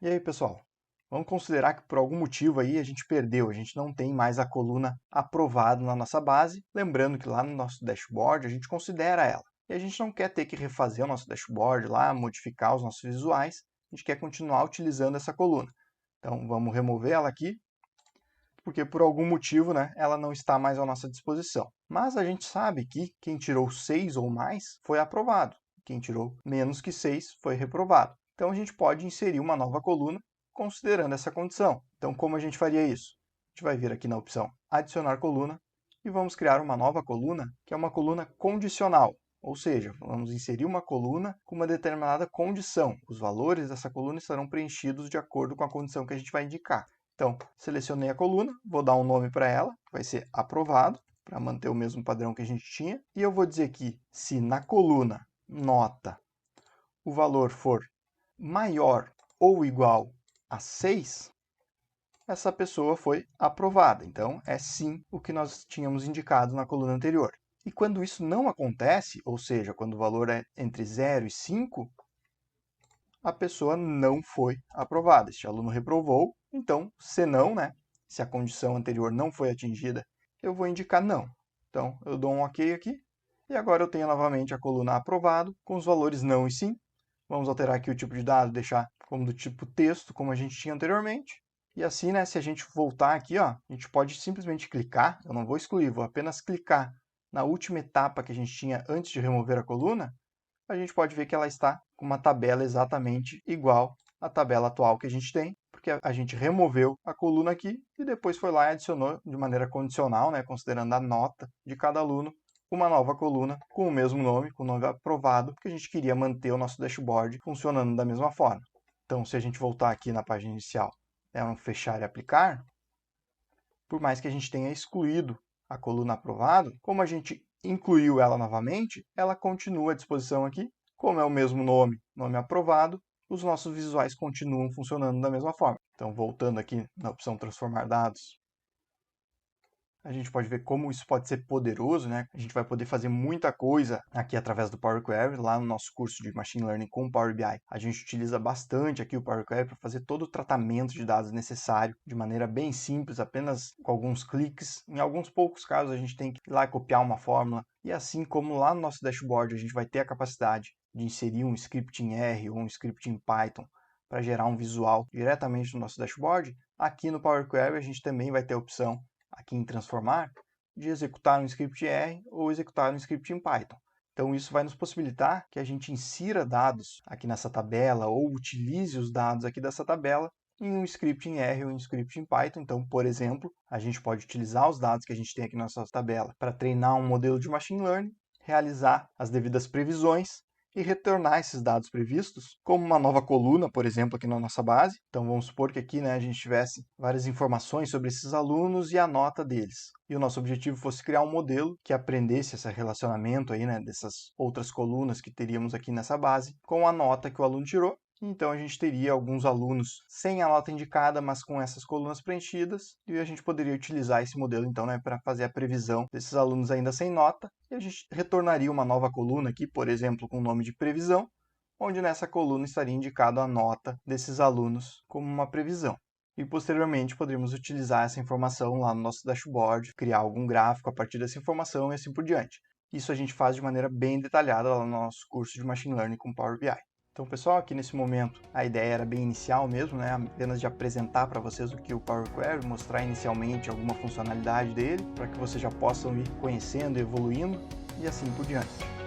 E aí, pessoal? Vamos considerar que por algum motivo aí a gente perdeu, a gente não tem mais a coluna aprovado na nossa base. Lembrando que lá no nosso dashboard a gente considera ela. E a gente não quer ter que refazer o nosso dashboard lá, modificar os nossos visuais. A gente quer continuar utilizando essa coluna. Então vamos remover ela aqui, porque por algum motivo, né, ela não está mais à nossa disposição. Mas a gente sabe que quem tirou 6 ou mais foi aprovado. Quem tirou menos que 6 foi reprovado. Então a gente pode inserir uma nova coluna considerando essa condição. Então como a gente faria isso? A gente vai vir aqui na opção adicionar coluna e vamos criar uma nova coluna, que é uma coluna condicional. Ou seja, vamos inserir uma coluna com uma determinada condição. Os valores dessa coluna estarão preenchidos de acordo com a condição que a gente vai indicar. Então, selecionei a coluna, vou dar um nome para ela, vai ser aprovado, para manter o mesmo padrão que a gente tinha. E eu vou dizer que se na coluna nota o valor for maior ou igual a 6, essa pessoa foi aprovada. Então, é sim o que nós tínhamos indicado na coluna anterior. E quando isso não acontece, ou seja, quando o valor é entre 0 e 5, a pessoa não foi aprovada. Este aluno reprovou, então, se não, né, se a condição anterior não foi atingida, eu vou indicar não. Então, eu dou um OK aqui, e agora eu tenho novamente a coluna aprovado, com os valores não e sim. Vamos alterar aqui o tipo de dado, deixar como do tipo texto, como a gente tinha anteriormente. E assim, né, se a gente voltar aqui, ó, a gente pode simplesmente clicar, eu não vou excluir, vou apenas clicar na última etapa que a gente tinha antes de remover a coluna, a gente pode ver que ela está com uma tabela exatamente igual à tabela atual que a gente tem, porque a gente removeu a coluna aqui e depois foi lá e adicionou de maneira condicional, né, considerando a nota de cada aluno, uma nova coluna com o mesmo nome, com o nome aprovado, porque a gente queria manter o nosso dashboard funcionando da mesma forma. Então, se a gente voltar aqui na página inicial, vamos fechar e aplicar, por mais que a gente tenha excluído a coluna aprovado, como a gente incluiu ela novamente, ela continua à disposição aqui. Como é o mesmo nome, nome aprovado, os nossos visuais continuam funcionando da mesma forma. Então, voltando aqui na opção transformar dados, a gente pode ver como isso pode ser poderoso, né? A gente vai poder fazer muita coisa aqui através do Power Query, lá no nosso curso de Machine Learning com Power BI. A gente utiliza bastante aqui o Power Query para fazer todo o tratamento de dados necessário, de maneira bem simples, apenas com alguns cliques. Em alguns poucos casos a gente tem que ir lá e copiar uma fórmula. E assim como lá no nosso dashboard a gente vai ter a capacidade de inserir um script em R ou um script em Python para gerar um visual diretamente no nosso dashboard, aqui no Power Query a gente também vai ter a opção aqui em transformar, de executar um script R ou executar um script em Python. Então isso vai nos possibilitar que a gente insira dados aqui nessa tabela ou utilize os dados aqui dessa tabela em um script em R ou um script em Python. Então, por exemplo, a gente pode utilizar os dados que a gente tem aqui na nossa tabela para treinar um modelo de machine learning, realizar as devidas previsões e retornar esses dados previstos como uma nova coluna, por exemplo, aqui na nossa base. Então vamos supor que aqui, né, a gente tivesse várias informações sobre esses alunos e a nota deles. E o nosso objetivo fosse criar um modelo que aprendesse esse relacionamento aí, né, dessas outras colunas que teríamos aqui nessa base com a nota que o aluno tirou. Então a gente teria alguns alunos sem a nota indicada, mas com essas colunas preenchidas, e a gente poderia utilizar esse modelo então, né, para fazer a previsão desses alunos ainda sem nota, e a gente retornaria uma nova coluna aqui, por exemplo, com o nome de previsão, onde nessa coluna estaria indicado a nota desses alunos como uma previsão. E posteriormente poderíamos utilizar essa informação lá no nosso dashboard, criar algum gráfico a partir dessa informação e assim por diante. Isso a gente faz de maneira bem detalhada lá no nosso curso de Machine Learning com Power BI. Então, pessoal, aqui nesse momento a ideia era bem inicial mesmo, né? Apenas de apresentar para vocês o que é o Power Query, mostrar inicialmente alguma funcionalidade dele, para que vocês já possam ir conhecendo, evoluindo e assim por diante.